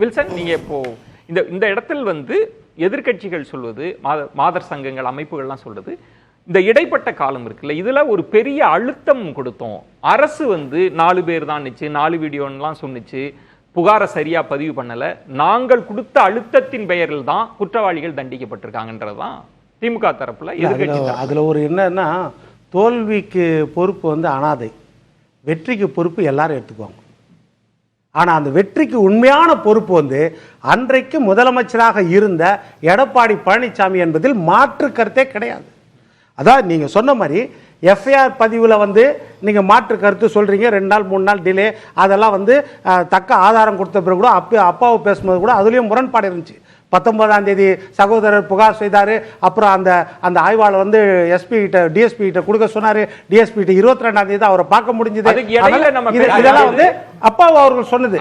Wilson, நீங்க இப்போ இந்த இடத்தில் எதிர்க்கட்சிகள் சொல்வது, மாதர் சங்கங்கள் அமைப்புகள்லாம் சொல்றது, இந்த இடைப்பட்ட காலம் இருக்குல்ல, இதுல ஒரு பெரிய அழுத்தம் கொடுத்தோம். அரசு 4 பேர் தான் நிச்சு, 4 வீடியோலாம் சொன்னிச்சு, புகாரை சரியா பதிவு பண்ணல, நாங்கள் கொடுத்த அழுத்தத்தின் பெயரில் தான் குற்றவாளிகள் தண்டிக்கப்பட்டிருக்காங்கன்றதுதான் திமுக தரப்புல எதிர்க்கட்சி. அதுல ஒரு என்னன்னா, தோல்விக்கு பொறுப்பு அனாதை, வெற்றிக்கு பொறுப்பு எல்லாரும் எடுத்துக்குவாங்க. ஆனா அந்த வெற்றிக்கு உண்மையான பொறுப்பு அன்றைக்கு முதலமைச்சராக இருந்த எடப்பாடி பழனிசாமி என்பதில் மாற்று கருத்தே கிடையாது. அதான் நீங்க சொன்ன மாதிரி எஃப்ஐஆர் பதிவில் நீங்க மாற்று கருத்து சொல்றீங்க, 2 நாள் 3 நாள் டிலே, அதெல்லாம் தக்க ஆதாரம் கொடுத்த பிறகு கூட அப்பாவை பேசும்போது கூட அதுலயும் முரண்பாடு இருந்துச்சு. 19ஆம் தேதி சகோதரர் புகார் செய்தாரு, அப்புறம் அந்த ஆய்வாளர் எஸ்பி கிட்ட டிஎஸ்பி கிட்ட கொடுக்க சொன்னாரு, டிஎஸ்பி கிட்ட 22ஆம் தேதி அவரை பார்க்க முடிஞ்சது. இதெல்லாம் அப்பாவு அவர்கள் சொன்னது.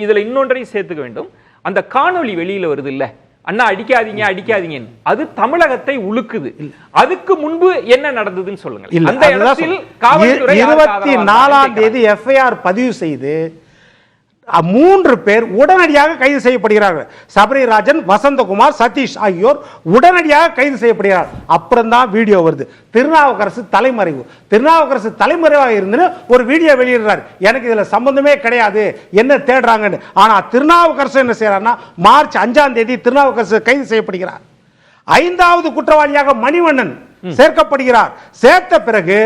இதுல இன்னொன்றையும் சேர்த்துக்க வேண்டும். அந்த காணொளி வெளியில வருது இல்ல, அண்ணா அடிக்காதீங்க அடிக்காதீங்க, அது தமிழகத்தை உழுக்குது. அதுக்கு முன்பு என்ன நடந்ததுன்னு சொல்லுங்க. அந்த இடத்தில் காவல்துறை 24ஆம் தேதி எஃப்ஐஆர் பதிவு செய்து 3 பேர் உடனடியாக கைது செய்யப்படுகிறார்கள். சபரிராஜன், வசந்தகுமார், சதீஷ் ஆகியோர் உடனடியாக கைது செய்யப்படுகிறார். அப்புறம் தான் வீடியோ வருது. திருநாவுக்கரசு தலைமறைவு, திருநாவுக்கரசு தலைமறைவாக இருந்து ஒரு வீடியோ வெளியிடுறாரு. எனக்கு இதுல சம்பந்தமே கிடையாது, என்ன தேடுறாங்கன்னு. ஆனா திருநாவுக்கரசு என்ன செய்யறாருன்னா, மார்ச் 5ஆம் தேதி திருநாவுக்கரசு கைது செய்யப்படுகிறார். 5வது குற்றவாளியாக மணிவண்ணன் சேர்க்கப்படுகிறார். சேர்த்த பிறகு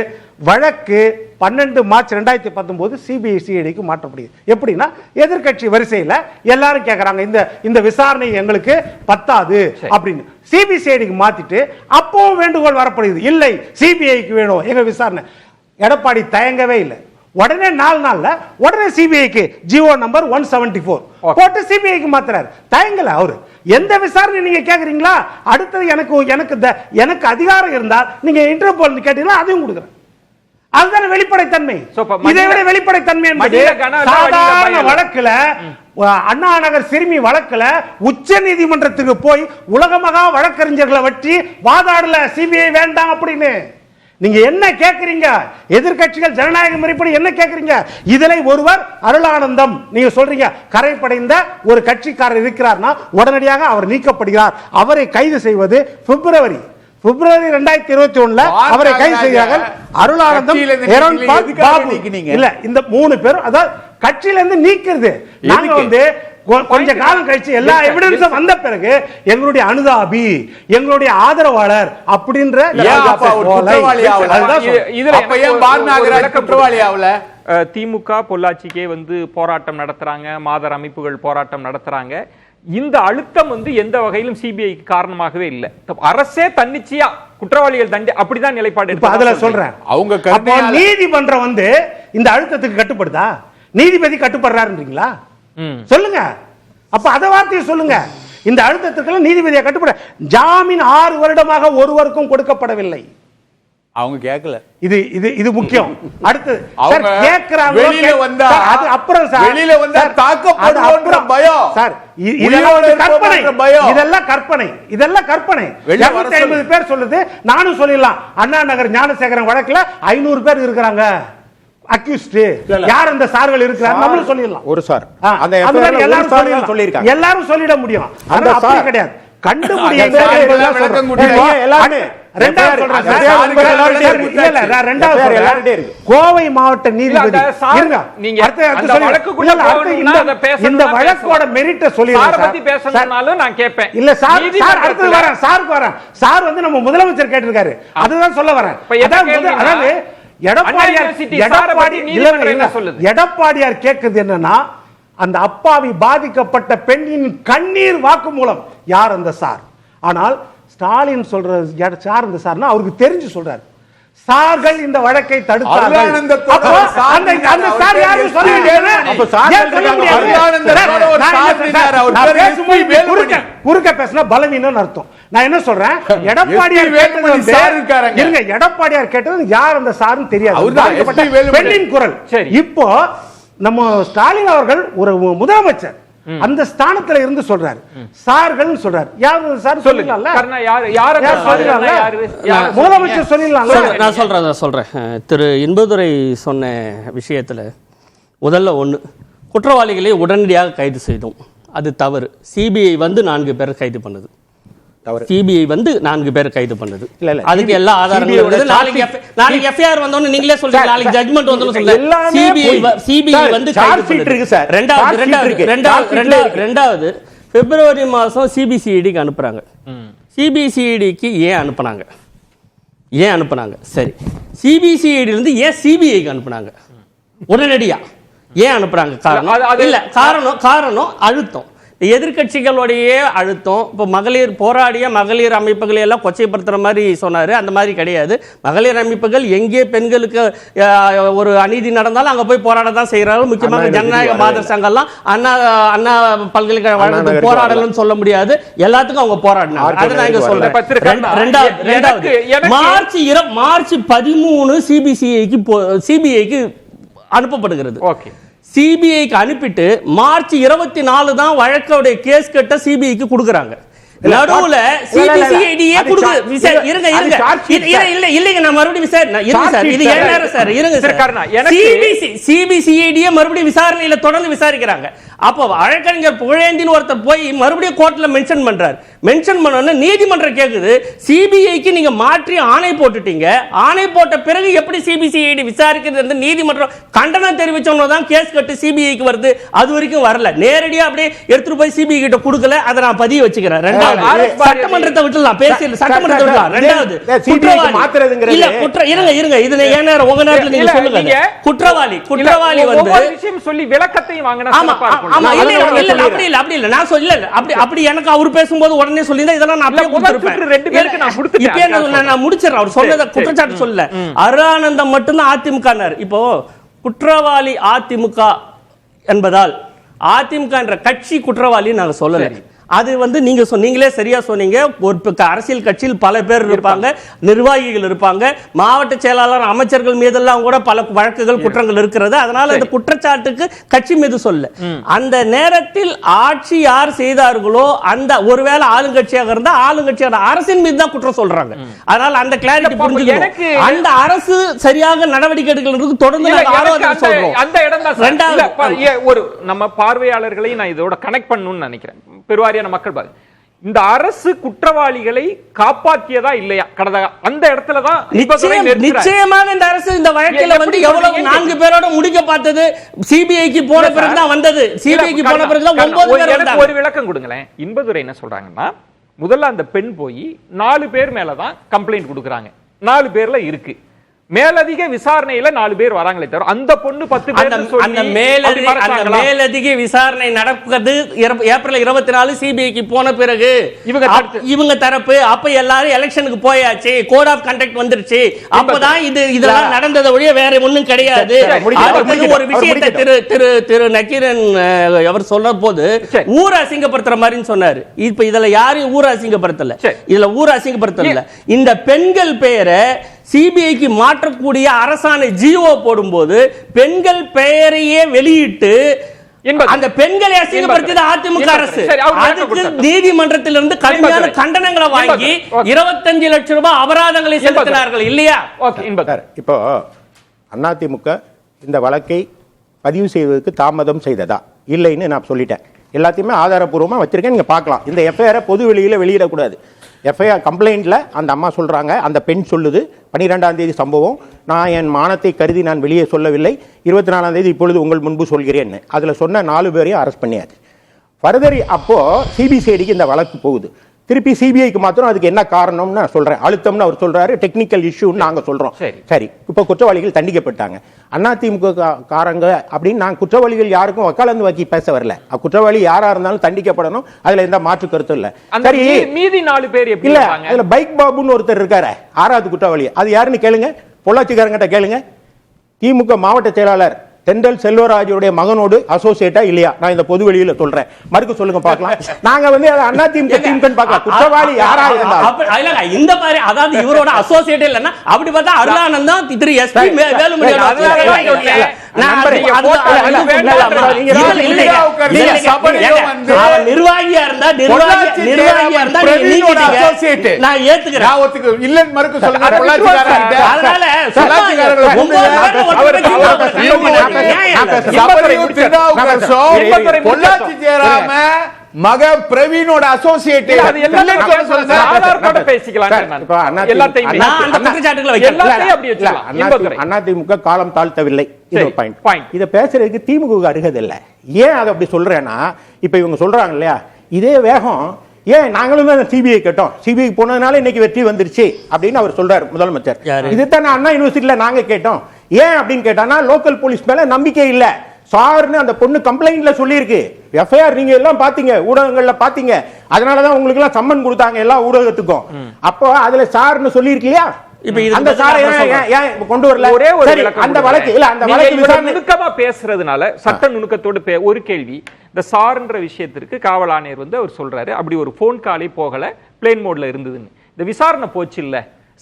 வழக்கு 12 மார்ச் 2019 சிபிஐசிஐடிக்கு மாற்றப்படுகிறது. எப்படின்னா, எதிர்க்கட்சி வரிசையில் எல்லாரும் கேட்கறாங்க, இந்த விசாரணை எங்களுக்கு பத்தாது அப்படின்னு சிபிசிஐடிக்கு மாத்திட்டு அப்பவும் வேண்டுகோள் வரப்படுகிறது, இல்லை சிபிஐக்கு வேணும் எங்க விசாரணை. எடப்பாடி தயங்கவே இல்லை, உடனே 4 நாள்ல உடனே சிபிஐக்கு ஜிஓ நம்பர் 174 போட்டு சிபிஐக்கு மாத்துறாரு. தயங்கல அவரு. எந்த விசாரணை நீங்க கேக்குறீங்களா, அடுத்தது எனக்கு அதிகாரம் இருந்தால் நீங்க இன்டர்போல் கேட்டீங்கன்னா அதையும் கொடுக்குறேன். அதுதான் வெளிப்படைத்தன்மை. இதை விட வெளிப்படைத்தன்மை என்பது சாதாரண வழக்குல, அண்ணா நகர் சிறுமி வழக்குல உச்ச நீதிமன்றத்துக்கு போய் உலக மகா வழக்கறிஞர்களை வச்சு வாதாடல சிபிஐ வேண்டாம் அப்படின்னு. நீங்க என்ன கேக்குறீங்க? எதிர்க்கட்சிகள் ஜனநாயக முறைப்படி என்ன கேக்குறீங்க? இதனை ஒருவர் அருளானந்தம் நீங்க சொல்றீங்க, கரைப்படைந்த ஒரு கட்சிக்காரர் இருக்கிறார்னா உடனடியாக அவர் நீக்கப்படுகிறார். அவரை கைது செய்வது பிப்ரவரி 2021 அவரை கைது செய்கிறார்கள். அருளானந்தம், இல்ல, இந்த 3 பேரும் அதாவது கட்சியில இருந்து நீக்கிறது. நாங்க கொஞ்ச காலம் கழிச்சு எல்லா எவிடன்ஸும் வந்த பிறகு எங்களுடைய அனுதாபி, எங்களுடைய ஆதரவாளர் அப்படின்ற திமுக பொள்ளாச்சிக்கே போராட்டம் நடத்துறாங்க, மாதர் அமைப்புகள் போராட்டம் நடத்துறாங்க. இந்த அழுத்தம் எந்த வகையிலும் சிபிஐக்கு காரணமாகவே இல்ல. அரசே தன்னிச்சையா குற்றவாளிகள் தண்டி அப்படிதான் நிலைப்பாடு. அதுல சொல்றேன், அவங்க நீதிமன்றம் இந்த அழுத்தத்துக்கு கட்டுப்படுதா? நீதிபதி கட்டுப்படுறாருன்றீங்களா? சொல்லுங்க. அப்ப அத வார்த்தையை சொல்லுங்க. இந்த அழுத்தத்துக்கு நீதிபதியை கட்டுப்பட. ஜாமீன் 6 வருடமாக ஒருவருக்கும் கொடுக்கப்படவில்லை. அவங்க கேட்கல. இது முக்கியம். அடுத்து அவங்க கேக்குறாங்க, வெளியில வந்தா அது அப்புறம் சார், வெளியில வந்தா தாக்கப்படுவோம்ன்ற பயம் சார். இதெல்லாம் கற்பனை. 250 பேர் சொல்லுது, நானும் சொல்லிடலாம். அண்ணா நகர் ஞானசேகரன் வழக்குல 500 பேர் இருக்கிறாங்க அக்யூஸ்ட். யார் அந்த சார்கள் இருக்கிறார் நம்மளும் சொல்லிடலாம். ஒரு சார் அந்த எல்லாரும் சொல்லிட முடியும். ஆனா அப்படி கிடையாது. கண்டுபிடிங்க. கோவை மாவட்ட நீதிபதி இந்த வழக்கோட மெரிட்ட சொல்லி சார் நம்ம முதலமைச்சர் கேட்டிருக்காரு, அதுதான் சொல்ல வரேன். அதாவது எடப்பாடியார் கேட்கிறது என்னன்னா, அந்த அப்பாவி பாதிக்கப்பட்ட பெண்ணின் கண்ணீர் வாக்கு மூலம் யார் அந்த சார். ஆனால் ஸ்டாலின் சொல்ற யார் அந்த சார்னா அவருக்கு தெரிஞ்சு சொல்றாரு. சார்கள் இந்த வழக்கை தடுத்தார்கள். குறுக்க பேசினா பலவீனம் அர்த்தம். நான் என்ன சொல்றேன், எடப்பாடியார் கேட்டது யார் அந்த சார்னு தெரியாது, பெண்ணின் குரல். இப்போ நம்ம ஸ்டாலின் அவர்கள் ஒரு முதலமைச்சர் அந்த ஸ்தானத்துல இருந்து சொல்றாரு, சார்கள் சொல்றாரு. யாரு சார் சொல்லுங்க, முதலமைச்சர் சொல்லிடலாம். நான் சொல்றேன். திரு இன்பதுரை சொன்ன விஷயத்துல முதல்ல ஒன்று, குற்றவாளிகளை உடனடியாக கைது செய்தோம், அது தவறு. சிபிஐ வந்து 4 பேர் கைது பண்ணுது, சிபிஐ வந்து 4 பேர் கைது பண்ணுது. அதுக்கு எல்லா ஆதாரங்களும் இருக்குது. நாளைக்கு எஃப்ஐஆர் வந்தோன்னு நீங்களே சொல்றீங்க, நாளைக்கு ஜட்ஜ்மெண்ட் வந்தோன்னு சொல்றீங்க. சிபிஐ வந்து கைது பண்ணுது. ரெண்டாவது பிப்ரவரி மாதம் சிபிசிஐடிக்கு அனுப்புறாங்க. சிபிசிஐடிக்கு ஏன் அனுப்புனாங்க? சரி, சிபிசிஐடியிலிருந்து ஏன் சிபிஐக்கு அனுப்புனாங்க உடனடியா? ஏன் அனுப்புறாங்க? காரணம் அழுத்தம், எதிர்கட்சிகளுடைய அழுத்தம். இப்போ போராடிய மகளிர் அமைப்புகளை எல்லாம் கொச்சைப்படுத்துற மாதிரி சொன்னாரு, அந்த மாதிரி கிடையாது. மகளிர் அமைப்புகள் எங்கே பெண்களுக்கு ஒரு அநீதி நடந்தாலும் அங்க போய் போராட தான் செய்யறாங்க. முக்கியமாக ஜனநாயக மாதர் சங்கம்லாம் அண்ணா பல்கலைக்கழக போராடலன்னு சொல்ல முடியாது, எல்லாத்துக்கும் அவங்க போராடினாங்க. அதை நான் இங்க சொல்றேன். ரெண்டாவது மார்ச் 13 சிபிஐக்கு அனுப்பப்படுகிறது. சிபிஐக்கு அனுப்பிட்டு மார்ச் 24 தான் வழக்கோடைய கேஸ் கட்ட சிபிஐக்கு கொடுக்கறாங்க. நடுவுல சிபிசிஐடியே இல்லைங்க, நான் மறுபடியும் சிபிசிஐடியே மறுபடியும் விசாரணையில தொடர்ந்து விசாரிக்கிறாங்க. அப்போ வழக்கறிஞர் புகழேந்தின்னு ஒருத்தர் போய் மறுபடியும் கோர்ட்ல மென்ஷன் பண்றாரு. மென்ஷன் பண்ண நீதிமன்றம் கேக்குது, சிபிஐக்கு நீங்க மாற்றி ஆணை போட்டுட்டீங்க, ஆணை போட்ட பிறகு எப்படி சிபிசிஐடி விசாரிக்கிறது? நீதிமன்றம் கண்டனம் தெரிவிச்சவங்க தான் கேஸ் கட்டு சிபிஐக்கு வருது, அது வரைக்கும் வரல. நேரடியா அப்படியே எடுத்துட்டு போய் சிபிஐ கிட்ட கொடுக்கல, அதை நான் பதிய வச்சுக்கிறேன். ரெண்டாவது சட்டமன்றத்தை விட்டுலாம் பேசி சட்டமன்றத்தை விடலாம். ரெண்டாவது இருங்க இது ஏன் நேரம் உங்க நேரத்துல நீங்க சொல்லுங்க. குற்றவாளி வந்து சொல்லி விளக்கத்தையும் வாங்கினா அப்படி இல்ல நான் சொல்ல அப்படி எனக்கு அவர் பேசும்போது உடனே சொல்லியிருந்தா இதெல்லாம் நான் அப்படியே கொடுத்திருப்பேன். நான் முடிச்சிடறேன். அவர் சொன்னதை குற்றச்சாட்டு சொல்லல, அருளானந்தம் மட்டும்தான் அதிமுக. இப்போ குற்றவாளி அதிமுக என்பதால் அதிமுக என்ற கட்சி குற்றவாளி நாங்க சொல்லல. அது வந்து நீங்களே சரியா சொன்னீங்க. ஒரு அரசியல் கட்சியில் பல பேர் இருப்பாங்க, நிர்வாகிகள் இருப்பாங்க, மாவட்ட செயலாளர் அமைச்சர்கள் மீதெல்லாம் கூட பல வழக்குகள் குற்றங்கள் இருக்கிறது. அதனால அந்த குற்றச்சாட்டுக்கு கட்சி மீது சொல்ல. அந்த நேரத்தில் ஆட்சி யார் செய்தார்களோ அந்த ஒருவேளை ஆளுங்கட்சியாக இருந்தா ஆளுங்கட்சியான அரசின் மீது தான் குற்றம் சொல்றாங்க. அதனால அந்த கிளாரிட்டி புரிஞ்சுக்கணும். அந்த அரசு சரியாக நடவடிக்கை எடுக்கிறது தொடர்ந்து சொல்றோம். அந்த இடம் தான் ரெண்டாவது ஒரு நம்ம பார்வையாளர்களை நான் இதோட கனெக்ட் பண்ணணும்னு நினைக்கிறேன். பெருவாரியான மக்கள் இந்த அரசு குற்றவாளிகளை காப்பாற்றியதா இல்லையா கடந்த அந்த இடத்துல தான் நிச்சயமாக இந்த அரசு இந்த வழக்கில் வந்து எவ்வளவு 4 பேரோட முடிக்க பார்த்தது சிபிஐக்கு போன பிறகு தான் வந்தது. சிபிஐக்கு போன பிறகு தான் 9 பேர் வந்தாங்க. ஒரு விளக்கம் கொடுங்களேன். இன்பதுரை என்ன சொல்றாங்கன்னா, முதல்ல அந்த பெண் போய் 4 பேர் மேல தான் கம்ப்ளைண்ட் கொடுக்கறாங்க. 4 பேர்ல இருக்கு. மேலதிக விசாரணையில 4 பேர் வராங்களே தவிர அந்த பொண்ணு 10 பேர் அந்த மேலதிக விசாரணை நடக்குது ஏப்ரல் 24 சிபிஐக்கு போன பிறகு இவங்க தரப்பு அப்ப எல்லாரும் எலெக்ஷனுக்கு போயாச்சு, கோட் ஆஃப் கண்டக்ட் வந்துருச்சு. அப்பதான் இதெல்லாம் நடந்ததை ஒழிய வேற ஒண்ணும் கிடையாது. ஒரு விஷயத்தை திரு நக்கீரன் அவர் சொல்ற போது ஊர் அசிங்கப்படுத்துற மாதிரி சொன்னாரு. இப்ப இதுல யாரையும் ஊர் அசிங்கப்படுத்தல, இதுல ஊர் அசிங்கப்படுத்தல. இந்த பெண்கள் பெயரை சிபிஐக்கு மாற்றக்கூடிய அரசாணை ஜிஓ போடும்போது பெண்கள் பெயரையே வெளியிட்டு அந்த பெண்களை அசிங்கப்படுத்தியது அதிமுக அரசு. அதுக்கு நீதிமன்றத்திலிருந்து கடுமையான கண்டனங்களை வாங்கி 25 லட்சம் ரூபாய் அபராதங்களை செலுத்தினார்கள் இல்லையா? இப்போ அதிமுக இந்த வழக்கை பதிவு செய்வதற்கு தாமதம் செய்ததா இல்லைன்னு நான் சொல்லிட்டேன். எல்லாத்தையுமே ஆதாரப்பூர்வமாக வச்சிருக்கேன், நீங்க பார்க்கலாம். இந்த எஃப்ஐஆரை பொது வெளியில வெளியிடக்கூடாது. எஃப்ஐஆர் கம்ப்ளைண்ட்ல அந்த அம்மா சொல்றாங்க, அந்த பெண் சொல்லுது 12ஆம் தேதி சம்பவம், நான் என் மானத்தை கருதி நான் வெளியே சொல்லவில்லை, 24ஆம் தேதி இப்பொழுது உங்கள் முன்பு சொல்கிறேன். அதில் சொன்ன 4 பேரையும் அரெஸ்ட் பண்ணியாச்சு. ஃபர்தர் அப்போ சிபிசிஐடிக்கு இந்த வழக்கு போகுது. திருப்பி சிபிஐக்கு மாத்திரம் அதுக்கு என்ன காரணம்னு நான் சொல்றேன். அழுத்தம்னு அவர் சொல்றாரு, டெக்னிக்கல் இஷ்யூன்னு நாங்க சொல்றோம். சரி, இப்போ குற்றவாளிகள் தண்டிக்கப்பட்டாங்க. அதிமுக காரங்க அப்படின்னு நான் குற்றவாளிகள் யாருக்கும் வக்காலந்து வாக்கி பேச வரல. குற்றவாளி யாரா இருந்தாலும் தண்டிக்கப்படணும், அதுல எந்த மாற்று கருத்தும் இல்ல. சரி, மீதி 4 பேர் இல்ல, அதுல பைக் பாபுன்னு ஒருத்தர் இருக்காரு 6வது குற்றவாளி, அது யாருன்னு கேளுங்க, பொள்ளாச்சிக்காரங்கிட்ட கேளுங்க. திமுக மாவட்ட செயலாளர் தென்றல் செல்வராஜுடைய மகனோடு அசோசியேட்டா இல்லையா? நான் இந்த பொது வெளியில சொல்றேன், மறுக்க சொல்லுங்க பார்க்கலாம். நாங்க வந்து அண்ணா திமுக டீம்க்கு பார்க்கலாம், குற்றவாளி யாரா இருந்தாலும் இந்த மாதிரி, அதாவது இவரோட அசோசியேட் இல்லன்னா அப்படி பார்த்தா அருளானந்தம் திரு எஸ்பி வேலுமணி நிர்வாகியா இருந்தா நிர்வாகியா இருந்தா நீங்க பிரவீனோட நீக்கிட்டீங்க. associate. நான் ஏத்துக்கிறேன். நான் ஒத்துக்க இல்லன்னு மறுக்க சொல்லுங்க. அது பொள்ளாச்சிக்காரர்கிட்ட. அதனால பொள்ளாச்சிக்காரர்களை ஒன்பது கூப்பிடுங்க. பேர்ல ஒருத்தர் வச்சு அவர் இவ்வளவு சபரியும் திருநாவுக்கரசும் பொள்ளாச்சி ஜெயராம மக பிரவீனோட அசோசியேட் அது எல்லாத்தையும் சொல்லுங்க. ஆதாரத்தோட பேசிக்கலாம் நான். இப்ப அதிமுக எல்லாத்தையும் நான் அந்த குற்றச்சாட்டுகளை வைக்கிறேன். எல்லாத்தையும் அப்படி வச்சுக்கலாம். இன்பதுரை. அதிமுக காலம் தாழ்த்தவில்லை. இது சரி, ஒரு point. point. இத பேசுறதுக்கு திமுக அருகது இல்ல. ஏன் அதை அப்படி சொல்றேன்னா இப்ப இவங்க சொல்றாங்க இல்லையா, இதே வேகம் ஏன் நாங்களும் தான் சிபிஐ கேட்டோம், சிபிஐ போனதுனால இன்னைக்கு வெற்றி வந்துருச்சு அப்படின்னு அவர் சொல்றாரு முதலமைச்சர். யாரு? இதுதான் அண்ணா யூனிவர்சிட்டியில நாங்க கேட்டோம். ஏன் அப்படின்னு கேட்டானா லோக்கல் போலீஸ் மேல நம்பிக்கை இல்ல. சார்னு அந்த பொண்ணு கம்ப்ளைண்ட்ல சொல்லியிருக்கு. எஃப்ஐஆர் நீங்க எல்லாம் பாத்தீங்க, ஊடகங்கள்ல பாத்தீங்க. அதனாலதான் உங்களுக்கு எல்லாம் சம்மன் கொடுத்தாங்க எல்லா ஊடகத்துக்கும். அப்போ அதுல சார்னு சொல்லியிருக்கு இல்லையா? இப்ப இது அந்த சாரை ஏன் கொண்டு வரல? ஒரே ஒரு சரி, விளக்கம் அந்த கொடுங்க. வழக்கு இல்ல, அந்த நீங்க வழக்கு இவ்வளவு விசாரணை நுணுக்கமா பேசுறதுனால சட்ட நுணுக்கத்தோடு ஒரு கேள்வி. இந்த சார்ன்ற விஷயத்திற்கு காவல் ஆணையர் வந்து அவர் சொல்றாரு அப்படி ஒரு போன் காலே போகல, பிளேன் மோட்ல இருந்ததுன்னு. இந்த விசாரணை போச்சு இல்ல,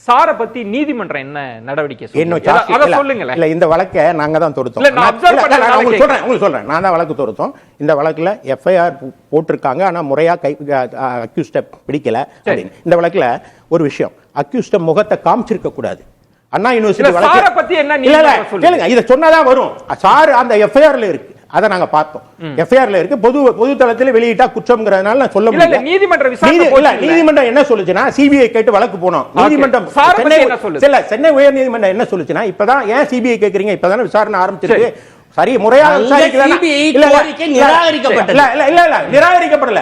சாரை பத்தி நீதிமன்றம் என்ன நடவடிக்கை என்ன சொல்லுங்க? அத சொல்லுங்களேன். இல்ல இந்த வழக்கை நாங்க தான் தொடுத்தோம். இல்ல, நான் observe இல்ல, பண்ணதுனால நான் உங்களுக்கு சொல்றேன். நான் தான் வழக்கு தொடுத்தோம். இந்த வழக்குல எஃப்ஐஆர் போட்டிருக்காங்க, ஆனா முறையா அக்யூஸ்ட பிடிக்கல அப்படின்னு. இந்த வழக்குல ஒரு விஷயம், அக்யூஸ்ட முகத்தை காமிச்சிருக்க கூடாது. அண்ணா யூனிவர்சிட்டி இல்ல, வழக்கு சாரை பத்தி என்ன இல்ல இல்ல நீதிமன்றம் சொல்லுது? கேளுங்க, இத சொன்னாதான் வரும். சார் அந்த எஃப்ஐஆர்ல இருக்கு, அதை நாங்க பார்த்தோம். எஃப்ஐஆர்ல இருக்கு, பொது தளத்தில் வெளியிட்டா குற்றம்ங்கிறதுனால நான் சொல்ல இல்ல, இல்ல, முடியல. நீதிமன்ற விசாரணை போச்சு இல்ல. நீதிமன்றம் என்ன சொல்லுச்சுன்னா சிபிஐ கேட்டு வழக்கு போனோம். நீதிமன்றம் சாரை பத்தி என்ன சொல்லுது? சென்னை உயர் நீதிமன்றம் என்ன சொல்லுச்சுன்னா இப்பதான் ஏன் சிபிஐ கேக்குறீங்க, இப்பதானே விசாரணை ஆரம்பிச்சிருக்கு, சரி முறையாக அங்க விசாரிக்கலனா CBI இல்ல கோரிக்கை நிராகரிக்கப்பட்டது. இல்ல நிராகரிக்கப்படல.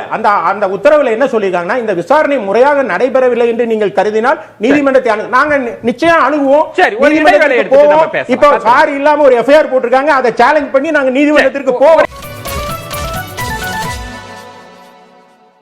அந்த உத்தரவுல என்ன சொல்லிருக்காங்கன்னா இந்த விசாரணை முறையாக நடைபெறவில்லை என்று நீங்கள் கருதினால் நீதிமன்றத்தை நாங்க நிச்சயம் அணுகுவோம். சரி, ஒரு இடைவேளை எடுத்துட்டு நம்ம பேசலாம். இப்போ சாரி இல்லாம ஒரு எஃப்ஐஆர் போட்டிருக்காங்க, அதை சேலஞ்ச் பண்ணி நாங்க நீதிமன்றத்திற்கு போவோம்.